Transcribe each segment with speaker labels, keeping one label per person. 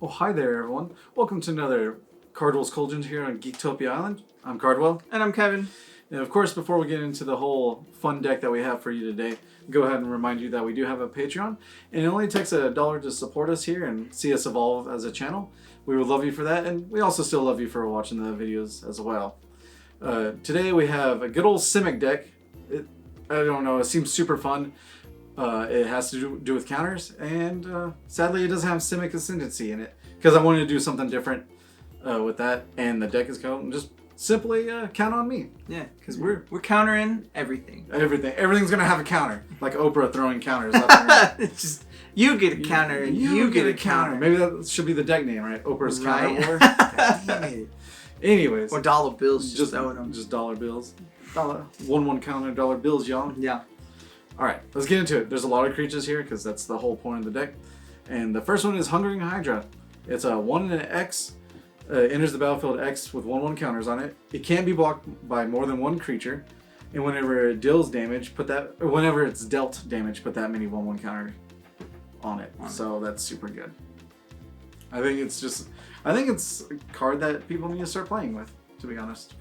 Speaker 1: Well, hi there, everyone. Welcome to another Cardwell's Cauldron here on Geektopia Island. I'm Cardwell.
Speaker 2: And I'm Kevin.
Speaker 1: And of course, before we get into the whole fun deck that we have for you today, go ahead and remind you that we do have a Patreon. And it only takes $1 to support us here and see us evolve as a channel. We would love you for that, and we also still love you for watching the videos as well. Today we have a good old Simic deck. I don't know, it seems super fun. It has to do with counters, and sadly it doesn't have Simic Ascendancy in it, because I wanted to do something different with that, and the deck is going just simply count on me.
Speaker 2: Yeah, because we're countering everything.
Speaker 1: Everything's gonna have a counter, like Oprah throwing counters left and right.
Speaker 2: It's just you get a counter and you get a counter.
Speaker 1: Maybe that should be the deck name, right? Oprah's
Speaker 2: right.
Speaker 1: Counter War. Anyways,
Speaker 2: or dollar bills, just throwing them.
Speaker 1: Just dollar bills. 1/1 counter dollar bills, y'all.
Speaker 2: Yeah.
Speaker 1: All right, let's get into it. There's a lot of creatures here because that's the whole point of the deck. And the first one is Hungering Hydra. It's a 1 and an X. Enters the battlefield X with 1/1 counters on it. It can't be blocked by more than one creature. And whenever it deals damage, whenever it's dealt damage, put that many 1/1 counter on it. So that's super good. I think it's a card that people need to start playing with, to be honest.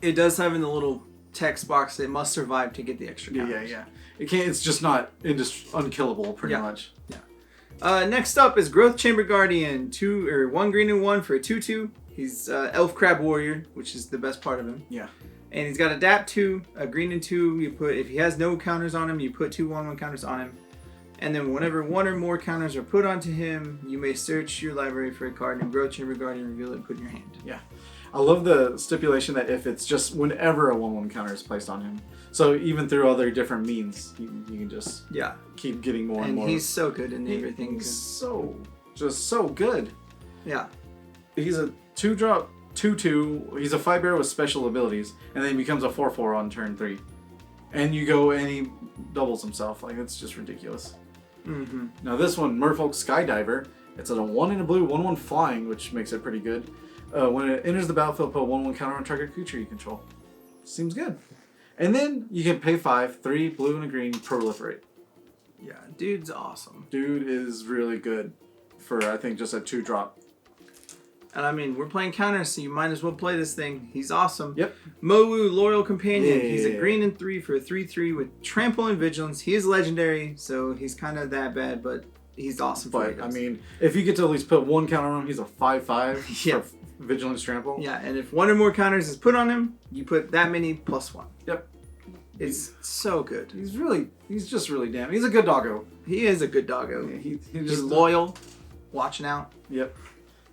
Speaker 2: It does have in the little text box that it must survive to get the extra counters.
Speaker 1: Yeah. It can't. It's just not unkillable, pretty much.
Speaker 2: Yeah. Next up is Growth Chamber Guardian, 1 green and 1 for a 2/2. He's Elf Crab Warrior, which is the best part of him.
Speaker 1: Yeah.
Speaker 2: And he's got Adapt 2, a green and 2. If he has no counters on him, you put 2 1/1 counters on him. And then whenever 1 or more counters are put onto him, you may search your library for a card and Growth Chamber Guardian, reveal it, and put in your hand.
Speaker 1: Yeah. I love the stipulation that if it's just whenever a 1/1 counter is placed on him. So even through other different means, you can just keep getting more and more.
Speaker 2: And he's so good in everything.
Speaker 1: He's just so good.
Speaker 2: Yeah.
Speaker 1: He's a 2-drop, 2/2. He's a 5-bearer with special abilities, and then he becomes a 4/4 on turn 3. And you go and he doubles himself. Like, it's just ridiculous.
Speaker 2: Mm-hmm.
Speaker 1: Now this one, Merfolk Skydiver. It's a 1 and a blue, 1/1 flying, which makes it pretty good. When it enters the battlefield, put 1/1 counter on target creature you control. Seems good. And then you can pay 5, 3 blue and a green, proliferate.
Speaker 2: Yeah, dude's awesome.
Speaker 1: Dude is really good for, I think, just a 2-drop.
Speaker 2: And I mean, we're playing counters, so you might as well play this thing. He's awesome.
Speaker 1: Yep.
Speaker 2: Mowu, Loyal Companion.
Speaker 1: Yeah.
Speaker 2: He's a green and 3 for a 3/3 with Trample and Vigilance. He is legendary, so he's kind of that bad, but he's awesome.
Speaker 1: But, I mean, if you get to at least put 1 counter on him, he's a 5/5 for Vigilance Trample.
Speaker 2: Yeah, and if 1 or more counters is put on him, you put that many plus 1.
Speaker 1: Yep.
Speaker 2: It's so good.
Speaker 1: He's just really damn. He's a good doggo.
Speaker 2: He is a good doggo.
Speaker 1: Yeah,
Speaker 2: he's loyal, watching out.
Speaker 1: Yep.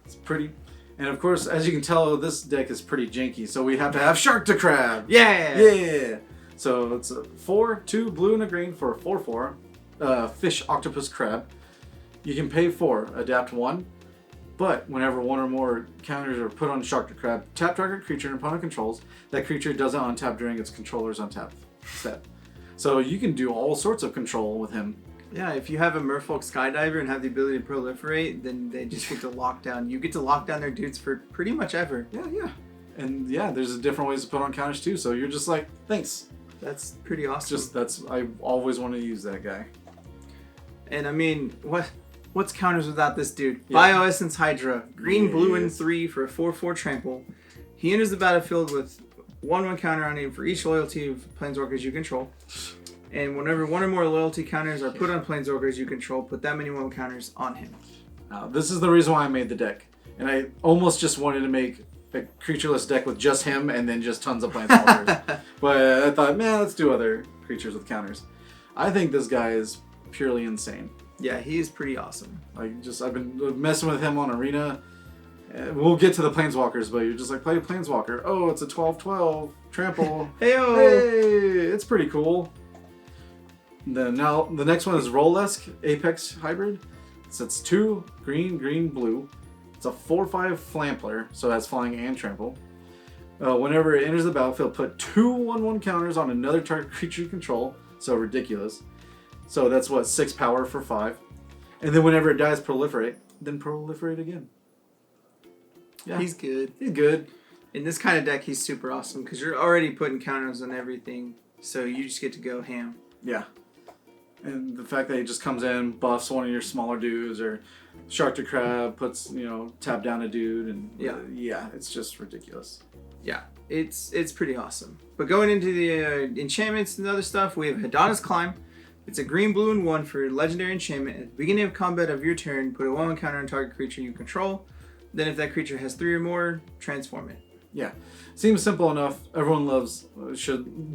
Speaker 1: It's pretty. And of course, as you can tell, this deck is pretty janky, so we have to have Sharktocrab.
Speaker 2: Yeah.
Speaker 1: So it's a 4, 2 blue and a green for a 4/4. Fish octopus crab. You can pay 4, adapt 1. But whenever 1 or more counters are put on Sharktocrab, tap target creature and opponent controls. That creature doesn't untap during its controller's untap step. So you can do all sorts of control with him.
Speaker 2: Yeah, if you have a Merfolk Skydiver and have the ability to proliferate, then they just get to lock down. You get to lock down their dudes for pretty much ever.
Speaker 1: Yeah. And yeah, there's different ways to put on counters too. So you're just like, thanks.
Speaker 2: That's pretty awesome.
Speaker 1: I always want to use that guy.
Speaker 2: And I mean, what's counters without this dude? Yeah. Bioessence Hydra, green, blue, and 3 for a 4/4 trample. He enters the battlefield with 1/1 counter on him for each loyalty of planeswalkers you control. And whenever 1 or more loyalty counters are put on planeswalkers you control, put that many 1 counters on him.
Speaker 1: Now, this is the reason why I made the deck. And I almost just wanted to make a creatureless deck with just him and then just tons of planeswalkers. But I thought, man, let's do other creatures with counters. I think this guy is purely insane.
Speaker 2: Yeah, he is pretty awesome.
Speaker 1: I've been messing with him on Arena. We'll get to the planeswalkers, but you're just like, play a planeswalker. Oh, it's a 12/12 trample. Hey, it's pretty cool. Now the next one is Roalesk Apex Hybrid. So it's 2 green, blue. It's a 4/5 Flampler, so it has flying and trample. Whenever it enters the battlefield, put 2 1/1 counters on another target creature you control. So ridiculous. So that's 6 power for 5. And then whenever it dies, proliferate. Then proliferate again. Yeah.
Speaker 2: He's good.
Speaker 1: He's good.
Speaker 2: In this kind of deck, he's super awesome because you're already putting counters on everything. So you just get to go ham.
Speaker 1: Yeah. And the fact that he just comes in, buffs one of your smaller dudes, or Sharktocrab puts, tap down a dude, and it's just ridiculous.
Speaker 2: Yeah, it's pretty awesome. But going into the enchantments and other stuff, we have Hadana's Climb. It's a green, blue, and 1 for legendary enchantment. At the beginning of combat of your turn, put a 1/1 counter on target creature you control. Then if that creature has 3 or more, transform it.
Speaker 1: Yeah, seems simple enough. Everyone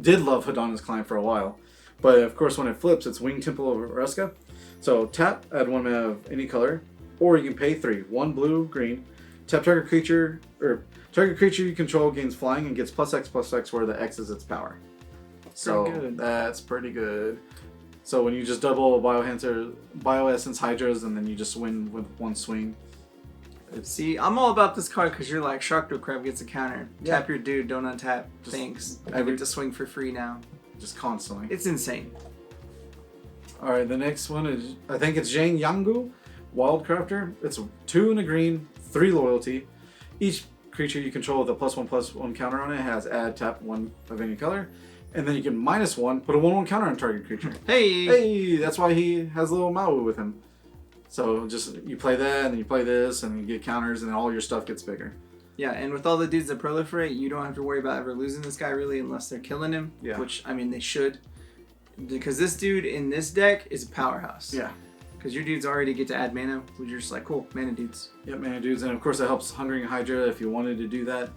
Speaker 1: did love Hadana's Climb for a while. But of course, when it flips, it's Winged Temple of Oreska. So tap, add 1 mana of any color, or you can pay 3, 1 blue, green. Tap target creature you control gains flying and gets +X/+X, where the X is its power. So that's pretty good. So when you just double Bioessence Hydras and then you just win with 1 swing.
Speaker 2: See, I'm all about this card because you're like Sharktocrab gets a counter. Yeah. Tap your dude, don't untap. Thanks. I get to swing for free now.
Speaker 1: Just constantly.
Speaker 2: It's insane.
Speaker 1: Alright, the next one is, I think it's Yanggu, Wildcrafter. It's 2 and a green, 3 loyalty. Each creature you control with a +1/+1 counter on it has add tap 1 of any color. And then you can -1, put a 1/1 counter on target creature. Hey! That's why he has a little Mowu with him. So just, you play that, and then you play this, and you get counters, and then all your stuff gets bigger.
Speaker 2: Yeah, and with all the dudes that proliferate, you don't have to worry about ever losing this guy, really, unless they're killing him. Yeah. Which, I mean, they should. Because this dude in this deck is a powerhouse. Yeah. Because your dudes already get to add mana, which you're just like, cool, mana dudes.
Speaker 1: Yep, mana dudes. And of course, that helps Hungering Hydra if you wanted to do that.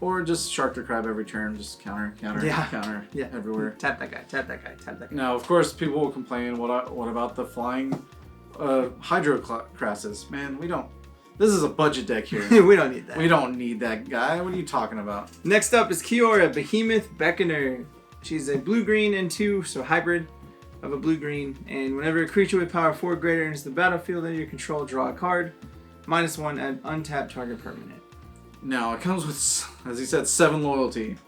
Speaker 1: Or just Sharktocrab every turn, just counter, everywhere.
Speaker 2: Tap that guy, tap that guy, tap that guy.
Speaker 1: Now, of course, people will complain, what about the flying Hydro classes? Man, we don't. This is a budget deck here.
Speaker 2: We don't need that.
Speaker 1: We don't need that guy. What are you talking about?
Speaker 2: Next up is Kiora, Behemoth Beckoner. She's a blue-green and 2, so hybrid of a blue-green. And whenever a creature with power 4 or greater enters the battlefield under your control, draw a card. -1 and untap target permanent.
Speaker 1: Now, it comes with, as he said, 7 loyalty.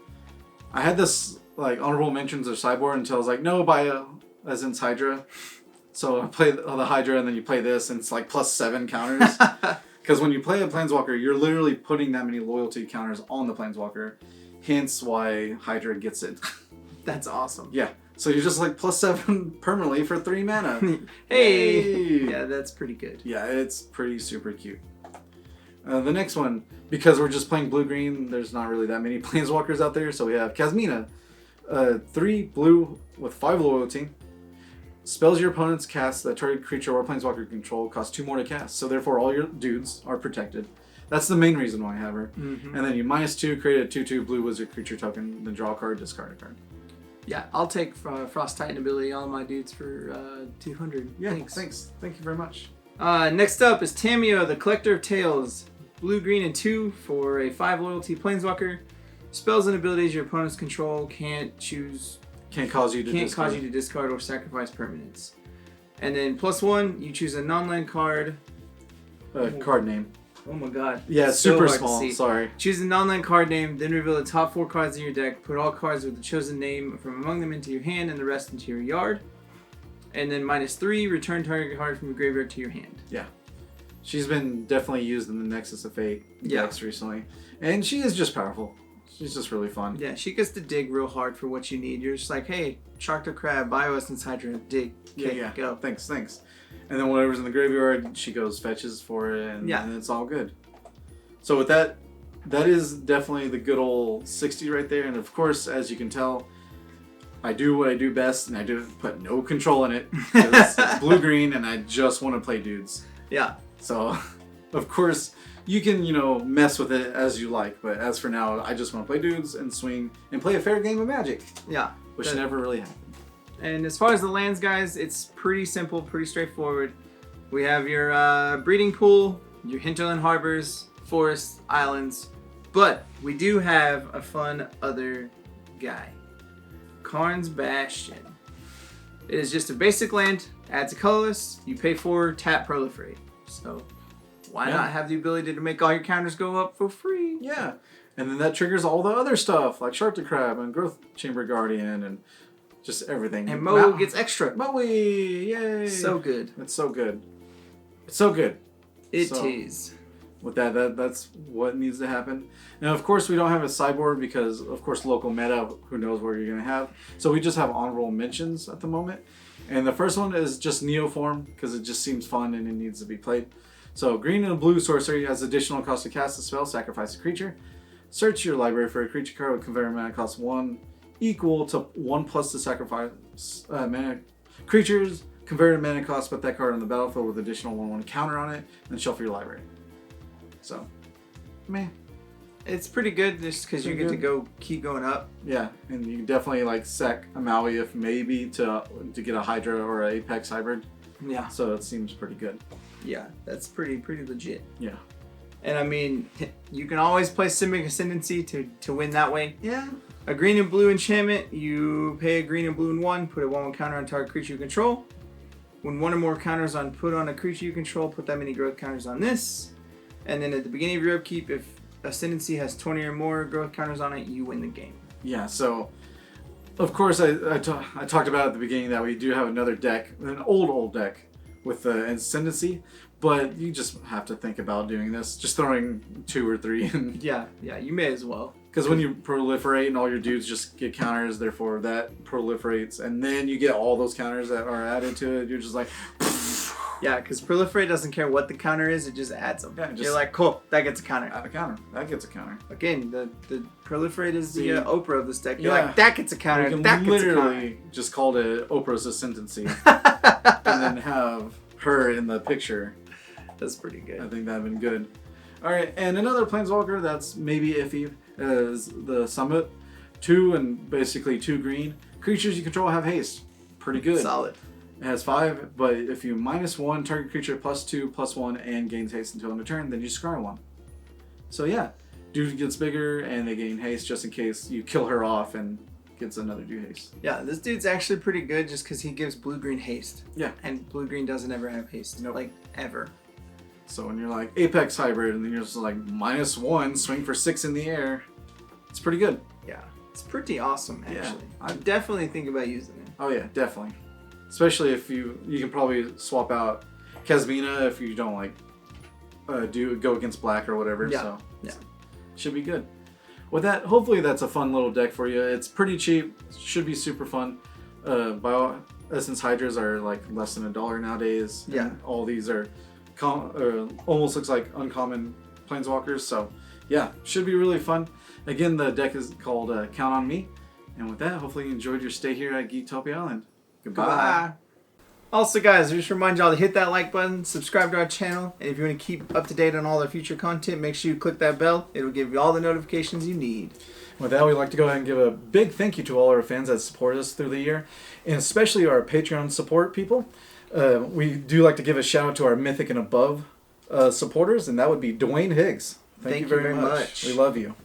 Speaker 1: I had this, like, honorable mentions or sideboard until I was like, no, Bioessence Hydra. So I play the Hydra, and then you play this, and it's like +7 counters. Because when you play a Planeswalker, you're literally putting that many loyalty counters on the Planeswalker. Hence why Hydra gets it.
Speaker 2: That's awesome.
Speaker 1: Yeah. So you're just like +7 permanently for 3 mana.
Speaker 2: Hey! Yeah, that's pretty good.
Speaker 1: Yeah, it's pretty super cute. The next one, because we're just playing blue-green, there's not really that many Planeswalkers out there. So we have Kasmina. 3 blue with 5 loyalty. Spells your opponents cast that target creature or Planeswalker control cost 2 more to cast. So therefore all your dudes are protected. That's the main reason why I have her. Mm-hmm. And then you -2, create a 2/2 blue wizard creature token, then draw a card, discard a card.
Speaker 2: Yeah, I'll take Frost Titan ability, all of my dudes for 200.
Speaker 1: Yeah, thanks. Thank you very much.
Speaker 2: Next up is Tamiyo, the Collector of Tales. Blue, green, and 2 for a 5 loyalty Planeswalker. Spells and abilities your opponents control can't cause you to discard or sacrifice permanents. And then +1, you choose a non-land card.
Speaker 1: Card name.
Speaker 2: Oh my god.
Speaker 1: Yeah, it's super small. Sorry.
Speaker 2: Choose a non-land card name, then reveal the top 4 cards in your deck. Put all cards with the chosen name from among them into your hand and the rest into your yard. And then -3, return target card from your graveyard to your hand.
Speaker 1: Yeah. She's been definitely used in the Nexus of Fate decks recently. And she is just powerful. She's just really fun.
Speaker 2: Yeah, she gets to dig real hard for what you need. You're just like, hey, Sharktocrab, Bioessence Hydra, dig. Okay, go.
Speaker 1: Thanks. And then whatever's in the graveyard, she goes fetches for it, and it's all good. So with that is definitely the good old 60 right there. And of course, as you can tell, I do what I do best, and I do put no control in it. It's blue-green, and I just want to play dudes.
Speaker 2: Yeah.
Speaker 1: So, of course, you can, mess with it as you like. But as for now, I just want to play dudes and swing and play a fair game of Magic.
Speaker 2: Yeah.
Speaker 1: Which never really happened.
Speaker 2: And as far as the lands, guys, it's pretty simple, pretty straightforward. We have your breeding pool, your hinterland harbors, forests, islands. But we do have a fun other guy. Karn's Bastion. It is just a basic land, adds a colorless, you pay 4, tap, proliferate. So why not have the ability to make all your counters go up for free?
Speaker 1: Yeah. And then that triggers all the other stuff, like Sharktocrab and Growth Chamber Guardian and just everything.
Speaker 2: And Mowu gets extra.
Speaker 1: Mowu! Yay!
Speaker 2: So good.
Speaker 1: It's so good. It's so good.
Speaker 2: It is.
Speaker 1: With that's what needs to happen. Now, of course, we don't have a sideboard because, of course, local meta, who knows what you're going to have. So we just have honorable mentions at the moment. And the first one is just Neoform, because it just seems fun and it needs to be played. So green and blue sorcery has additional cost to cast a spell, sacrifice a creature. Search your library for a creature card with converted mana cost 1 equal to 1 plus the sacrifice mana creatures converted mana cost, put that card on the battlefield with additional 1/1 counter on it, and shuffle your library. So, meh.
Speaker 2: It's pretty good just because you get to keep going up.
Speaker 1: Yeah, and you can definitely like sack a Maui if maybe to get a Hydra or an Apex hybrid.
Speaker 2: Yeah.
Speaker 1: So it seems pretty good.
Speaker 2: Yeah, that's pretty legit.
Speaker 1: Yeah.
Speaker 2: And I mean, you can always play Simic Ascendancy to win that way.
Speaker 1: Yeah.
Speaker 2: A green and blue enchantment, you pay a green and blue and 1, put a 1/1 counter on target creature you control. When one or more counters on put on a creature you control, put that many growth counters on this. And then at the beginning of your upkeep, if Ascendancy has 20 or more growth counters on it, you win the game.
Speaker 1: Yeah, so of course I talked about at the beginning that we do have another deck, an old deck with the Ascendancy, but you just have to think about doing this, just throwing 2 or 3 in.
Speaker 2: Yeah, you may as well.
Speaker 1: Because when you proliferate and all your dudes just get counters, therefore that proliferates, and then you get all those counters that are added to it, you're just like...
Speaker 2: Yeah, because proliferate doesn't care what the counter is, it just adds them.
Speaker 1: Yeah,
Speaker 2: You're like, cool, that gets a counter.
Speaker 1: Add a counter. That gets a counter.
Speaker 2: Again, the proliferate is the Oprah of this deck. You're
Speaker 1: Yeah.
Speaker 2: like, that gets a counter,
Speaker 1: You can
Speaker 2: that gets a counter.
Speaker 1: literally just call it Oprah's Ascendancy and then have her in the picture.
Speaker 2: That's pretty good.
Speaker 1: I think that'd been good. Alright, and another Planeswalker that's maybe iffy is the Samut. 2 and basically 2 green. Creatures you control have haste. Pretty good.
Speaker 2: Solid.
Speaker 1: It has 5, but if you -1 target creature +2/+1 and gains haste until end of turn, then you scry 1. So yeah, dude gets bigger and they gain haste just in case you kill her off and gets another do haste.
Speaker 2: Yeah, this dude's actually pretty good just because he gives blue-green haste.
Speaker 1: Yeah.
Speaker 2: And blue-green doesn't ever have haste.
Speaker 1: Nope.
Speaker 2: Like, ever.
Speaker 1: So when you're like Apex hybrid and then you're just like -1, swing for 6 in the air, it's pretty good.
Speaker 2: Yeah. It's pretty awesome, actually.
Speaker 1: Yeah.
Speaker 2: I definitely think about using it.
Speaker 1: Oh yeah, definitely. Especially if you can probably swap out Kasmina if you don't like go against black or whatever.
Speaker 2: Yeah.
Speaker 1: So
Speaker 2: Yeah.
Speaker 1: Should be good. With that, hopefully that's a fun little deck for you. It's pretty cheap. Should be super fun. Bioessence Hydras are like less than $1 nowadays.
Speaker 2: Yeah.
Speaker 1: And all these are almost looks like uncommon Planeswalkers. So yeah, should be really fun. Again, the deck is called Count on Me. And with that, hopefully you enjoyed your stay here at Geektopia Island. Goodbye.
Speaker 2: Also, guys, I just remind y'all to hit that like button, subscribe to our channel, and if you want to keep up to date on all our future content, make sure you click that bell. It'll give you all the notifications you need.
Speaker 1: With that, we'd like to go ahead and give a big thank you to all our fans that support us through the year, and especially our Patreon support people. We do like to give a shout out to our Mythic and Above supporters, and that would be Dwayne Higgs. Thank you very much. We love you.